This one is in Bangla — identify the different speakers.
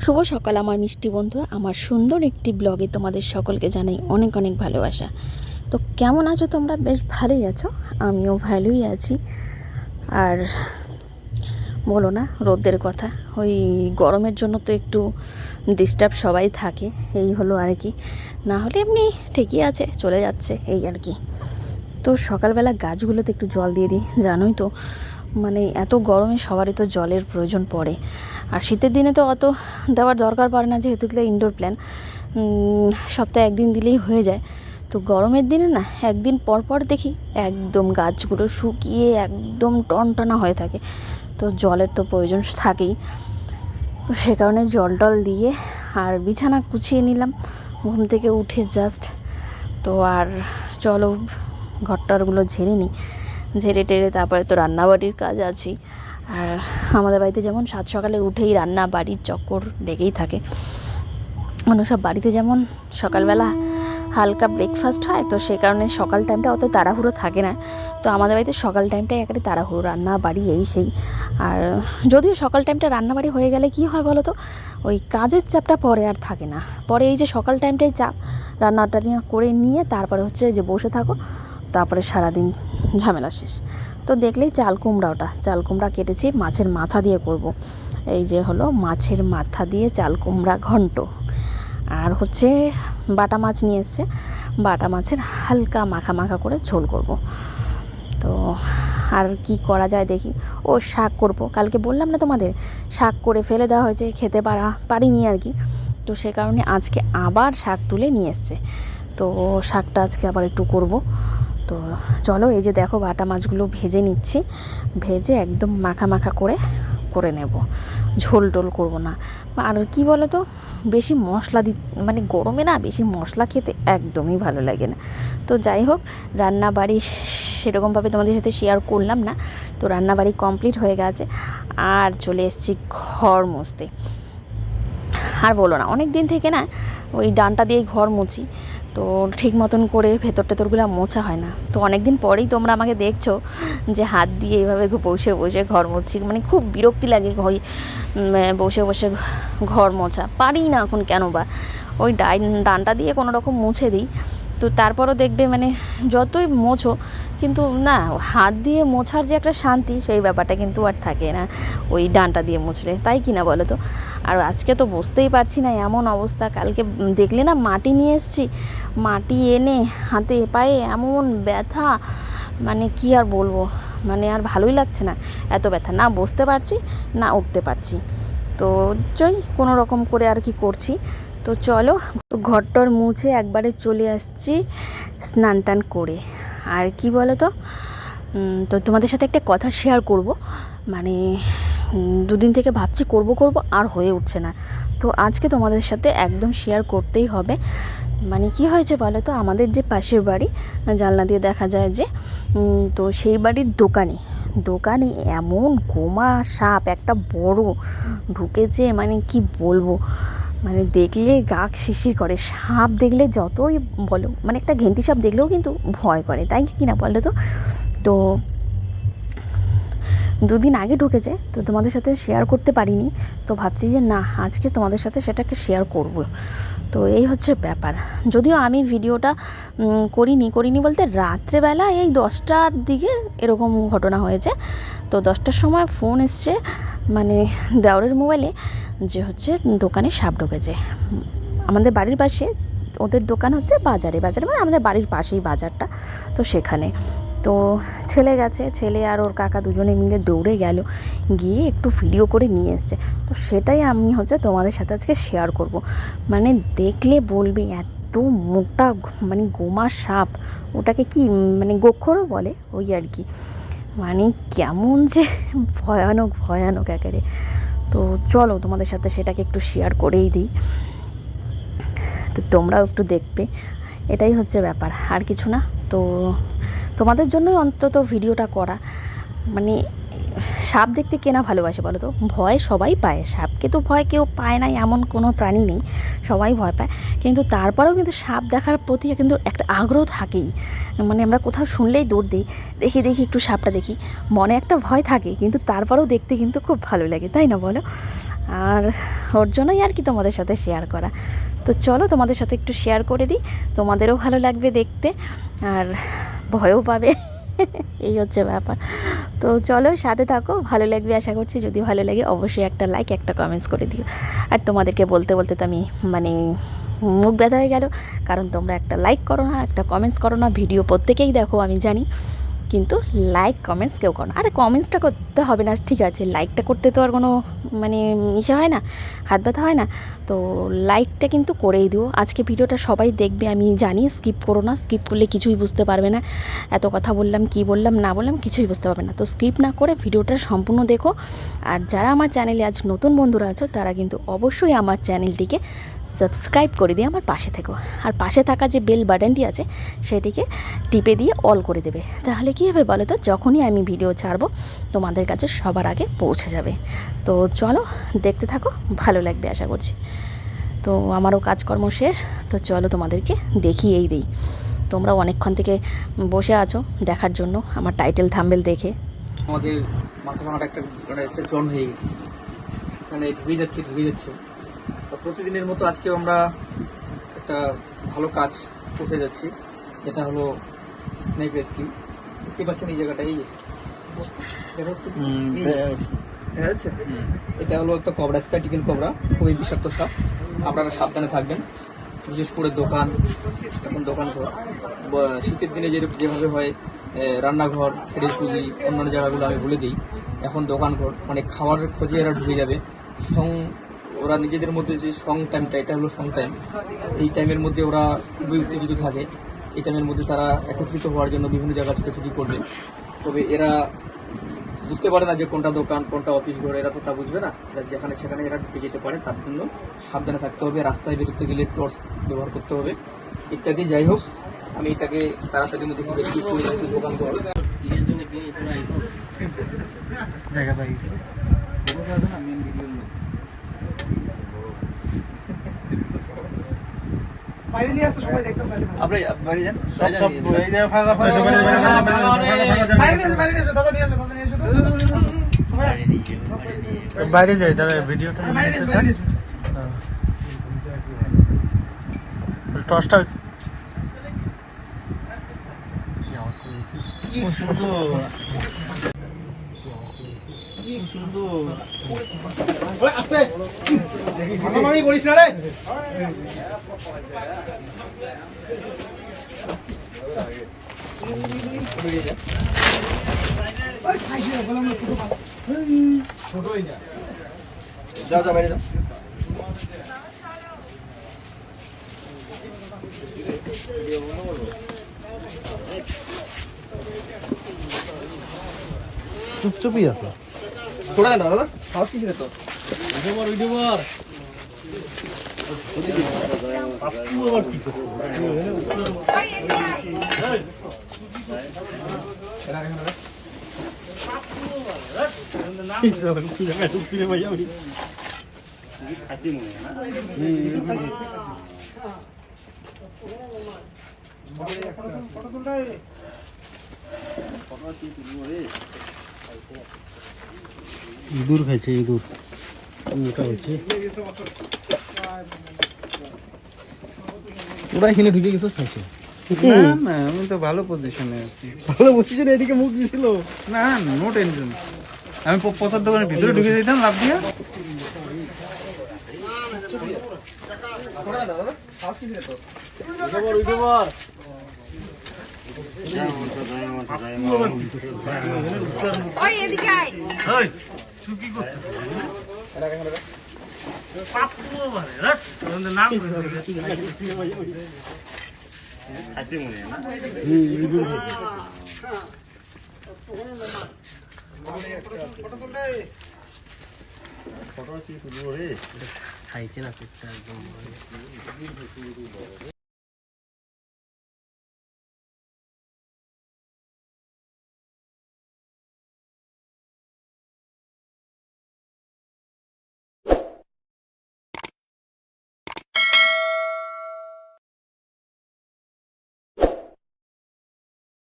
Speaker 1: শুভ সকাল আমার মিষ্টি বন্ধুরা, আমার সুন্দর একটি ব্লগে তোমাদের সকলকে জানাই অনেক অনেক ভালোবাসা। তো কেমন আছো তোমরা? বেশ ভালোই আছো, আমিও ভালোই আছি। আর বলো না রোদের কথা, ওই গরমের জন্য তো একটু ডিস্টার্ব সবাই থাকে, এই হলো আর কি। না হলে এমনি ঠিকই আছে, চলে যাচ্ছে এই আর কি। তো সকালবেলা গাছগুলোতে একটু জল দিয়ে দিই, জানোই তো মানে এত গরমে সবারই তো জলের প্রয়োজন পড়ে। আর শীতের দিনে তো অত দেওয়ার দরকার পড়ে না, যেহেতু ইনডোর প্ল্যান, সপ্তাহে একদিন দিলেই হয়ে যায়। তো গরমের দিনে না একদিন পর পর দেখি একদম গাছগুলো শুকিয়ে একদম টনটনা হয়ে থাকে। তো জলের তো প্রয়োজন থাকেই। তো সে কারণে জল টল দিয়ে আর বিছানা গুছিয়ে নিলাম ঘুম থেকে উঠে জাস্ট। তো আর চলো ঘরটারগুলো ঝেড়ে নিই, ঝেড়ে টেড়ে তারপরে তো রান্নাবাড়ির কাজ আছেই। আর আমাদের বাড়িতে যেমন সাত সকালে উঠেই রান্না বাড়ির চক্কর লেগেই থাকে। অন্য সব বাড়িতে যেমন সকালবেলা হালকা ব্রেকফাস্ট হয়, তো সে কারণে সকাল টাইমটা অত তাড়াহুড়ো থাকে না। তো আমাদের বাড়িতে সকাল টাইমটাই একেবারে তাড়াহুড়ো, রান্না বাড়ি এই সেই। আর যদিও সকাল টাইমটা রান্নাবাড়ি হয়ে গেলে কি হয় বলো তো, ওই কাজের চাপটা পরে আর থাকে না। পরে এই যে সকাল টাইমটাই চাপ, রান্নাটা করে নিয়ে তারপরে হচ্ছে যে বসে থাকো, তারপরে সারাদিন ঝামেলা শেষ। তো দেখলেই চাল কুমড়া কেটেছি, মাছের মাথা দিয়ে করব। এই যে হলো মাছের মাথা দিয়ে চাল কুমড়া ঘন্ট। আর হচ্ছে বাটা মাছ নিয়ে এসছে, বাটা মাছের হালকা মাখা মাখা করে ঝোল করব। তো আর কি করা যায় দেখি। ও শাক করব, কালকে বললাম না তোমাদের শাক করে ফেলে দেওয়া হয়েছে, খেতে পারিনি আর কি। তো সে কারণে আজকে আবার শাক তুলে নিয়ে এসছে। তো শাকটা আজকে আবার একটু করব। তো চলো, এই যে দেখো বাটা মাছগুলো ভেজে নিচ্ছি, ভেজে একদম মাখা মাখা করে নেব, ঝোল টোল করবো না। আর কি বলো তো, বেশি মশলা মানে গরমে না বেশি মশলা খেতে একদমই ভালো লাগে না। তো যাই হোক, রান্নাবাড়ি সেরকমভাবে তোমাদের সাথে শেয়ার করলাম না। তো রান্নাবাড়ি কমপ্লিট হয়ে গেছে, আর চলে এসেছি ঘর মুছতে। আর বলো না, অনেক দিন থেকে না ওই ডানটা দিয়ে ঘর মুছি, তো ঠিক মতন করে ভেতর টেতরগুলো মোছা হয় না। তো অনেক দিন পরেই তোমরা আমাকে দেখছো যে হাত দিয়ে এইভাবে বসে বসে ঘর মুছছি, মানে খুব বিরক্তি লাগে ওই বসে বসে ঘর মোছা, পারি না এখন কেন বা। ওই ডানটা দিয়ে কোনো রকম মুছে দিই। তো তারপরও দেখবে মানে যতই মোছো, কিন্তু না হাত দিয়ে মোছার যে একটা শান্তি, সেই ব্যাপারটা কিন্তু আর থাকে না ওই ডানটা দিয়ে মুছলে, তাই কি না বলো তো। আর আজকে তো বুঝতেই পারছি না, এমন অবস্থা। কালকে দেখলে না মাটি নিয়ে এসেছি, মাটি এনে হাতে পায়ে এমন ব্যথা, মানে কি আর বলবো, মানে আর ভালোই লাগছে না, এত ব্যথা, না বসতে পারছি না উঠতে পারছি। তো কোনো রকম করে আর কি করছি। তো চলো, ঘরটর মুছে একবারে চলে আসছি স্নান টান করে। আর কি বলো তো, তো তোমাদের সাথে একটা কথা শেয়ার করব, মানে দুদিন থেকে ভাবছি করব আর হয়ে উঠছে না। তো আজকে তোমাদের সাথে একদম শেয়ার করতেই হবে। মানে কি হয়েছে বলো তো, আমাদের যে পাশের বাড়ি, জানলা দিয়ে দেখা যায় যে, তো সেই বাড়ির দোকানে এমন গোমা সাপ একটা বড় ঢুকেছে, মানে কি বলবো, মানে দেখলে গা শিরশির করে। সাপ দেখলে যতই বলো, মানে একটা ঘেন্টি সাপ দেখলেও কিন্তু ভয় করে, তাই কি না বলো তো। তো দুদিন আগে ঢুকেছে, তো তোমাদের সাথে শেয়ার করতে পারিনি। তো ভাবছি যে না, আজকে তোমাদের সাথে সেটাকে শেয়ার করব। তো এই হচ্ছে ব্যাপার। যদিও আমি ভিডিওটা করিনি বলতে, রাত্রেবেলা এই 10টার দিকে এরকম ঘটনা হয়েছে। তো 10টার সময় ফোন এসছে মানে দেওরের মোবাইলে, যে হচ্ছে দোকানে সাপ ঢুকেছে আমাদের বাড়ির পাশে। ওদের দোকান হচ্ছে বাজারে মানে আমাদের বাড়ির পাশেই বাজারটা, তো সেখানে। তো ছেলে আর ওর কাকা দুজনে মিলে দৌড়ে গেল, গিয়ে একটু ভিডিও করে নিয়ে এসছে। তো সেটাই আমি হচ্ছে তোমাদের সাথে আজকে শেয়ার করব। মানে দেখলে বলবে এত মোটা, মানে গোমা সাপ, ওটাকে কি মানে গোখরও বলে ওই আর কি। মানে কেমন যে ভয়ানক একেবারে। তো চলো তোমাদের সাথে সেটাকে একটু শেয়ার করেই দিই, তো তোমরাও একটু দেখবে, এটাই হচ্ছে ব্যাপার, আর কিছু না। তো তোমাদের জন্যই অন্তত ভিডিওটা করা। মানে সাপ দেখতে কে না ভালোবাসে বলো তো, ভয় সবাই পায়, সাপকে তো ভয় কেউ পায় না এমন কোনো প্রাণী নেই, সবাই ভয় পায়। কিন্তু তারপরেও কিন্তু সাপ দেখার প্রতি কিন্তু একটা আগ্রহ থাকেই। মানে আমরা কোথাও শুনলেই দৌড় দিই, দেখি একটু সাপটা দেখি, মনে একটা ভয় থাকে, কিন্তু তারপরেও দেখতে কিন্তু খুব ভালো লাগে, তাই না বলো। আর ওর জন্যই আর কি তোমাদের সাথে শেয়ার করা। তো চলো তোমাদের সাথে একটু শেয়ার করে দিই, তোমাদেরও ভালো লাগবে দেখতে আর ভয়ও পাবে এই হচ্ছে ব্যাপার। তো চলো সাথে থাকো, ভালো লাগবে আশা করছি। যদি ভালো লাগে অবশ্যই একটা লাইক একটা কমেন্টস করে দিও। আর তোমাদেরকে বলতে বলতে তো আমি মানে মুখ ব্যথা হয়ে গেল, কারণ তোমরা একটা লাইক করো না, একটা কমেন্টস করো না। ভিডিও প্রত্যেকেই দেখো আমি জানি, কিন্তু লাইক কমেন্টস কেউ করো না। আরে কমেন্টসটা করতে হবে না ঠিক আছে, লাইকটা করতে তো আর কোনো মানে ইসে হয় না, হাত ব্যথা হয় না। তো লাইকটা কিন্তু করেই দিও। আজকে ভিডিওটা সবাই দেখবে আমি জানি, স্কিপ করো না, স্কিপ করলে কিছুই বুঝতে পারবে না। এত কথা বললাম, কি বললাম না বললাম কিছুই বুঝতে পারবে না। তো স্কিপ না করে ভিডিওটা সম্পূর্ণ দেখো। আর যারা আমার চ্যানেলে আজ নতুন বন্ধুরা আছো তারা কিন্তু অবশ্যই আমার চ্যানেলটিকে সাবস্ক্রাইব করে দিয়ে আমার পাশে থেকো। আর পাশে থাকা যে বেল বাটনটি আছে সেটিকে টিপে দিয়ে অল করে দেবে। তাহলে কী হবে বলো তো, যখনই আমি ভিডিও ছাড়বো তোমাদের কাছে সবার আগে পৌঁছে যাবে। তো চলো দেখতে থাকো, ভালো লাগবে আশা করছি। তো আমারও কাজকর্ম শেষ, তো চলো তোমাদেরকে দেখিয়েই দিই। তোমরা অনেকক্ষণ থেকে বসে আছো দেখার জন্য আমার টাইটেল থাম্বনেল দেখে।
Speaker 2: আমাদের মাথা ভাঙাটা একটা জন হয়ে গেছে, মানে ঢুকে যাচ্ছে। তো প্রতিদিনের মতো আজকে আমরা একটা ভালো কাজ করতে যাচ্ছি, যেটা হলো স্নেক রেস্কিউ। দেখতে পাচ্ছেন এই জায়গাটা, এই দেখা যাচ্ছে, এটা হলো একটা কবরা, স্প্যাটিকেল কবরা, খুবই বিষাক্ত সাপ। আপনারা সাবধানে থাকবেন, বিশেষ করে দোকান, এখন দোকানঘর শীতের দিনে যেভাবে হয় রান্নাঘর, খেড়ের পুঁজি, অন্যান্য জায়গাগুলো আমি বলে দিই। এখন দোকানঘর মানে খাবারের খোঁজে এরা ঢুকে যাবে। ওরা নিজেদের মধ্যে যে টাইমটা, এটা হলো টাইম। এই টাইমের মধ্যে ওরা খুবই উত্তেজিত থাকে। এই টাইমের মধ্যে তারা একত্রিত হওয়ার জন্য বিভিন্ন জায়গা ছুটাছুটি করবে। তবে এরা বুঝতে পারে না যে কোনটা দোকান কোনটা অফিস ঘর, এরা তো তা বুঝবে না। যেখানে সেখানে এরা ঢুকে যেতে পারে, তার জন্য সাবধানে থাকতে হবে। রাস্তায় বেরোতে গেলে টর্চ ব্যবহার করতে হবে ইত্যাদি। যাই হোক, আমি এটাকে তাড়াতাড়ির মধ্যে রেস্কিউ করে দোকান ঘর জায়গা পাই। বাইরে নিয়ে আসতে সবাই দেখতে পারে। আপনি বাইরে যান, বাইরে যাই, তাহলে ভিডিওটা টর্চটা আমি করিস না রে। যাও বাইরে যাও। চুপচুপই আছে, ছোড়া না দাদা, সাহস কি তো ইঁদুর খাইছে, ইঁদুর মোটা হচ্ছে। ওরা এখানে ঢুকে গেছে, খাইছে। না আমি তো ভালো পজিশনে আছি। ভালো পজিশনে এদিকে মুখ দিছিল না, নো টেনশন। আমি পচার দোকানের ভিতরে ঢুকে যেতাম লাভ দিয়া। খাইছে না।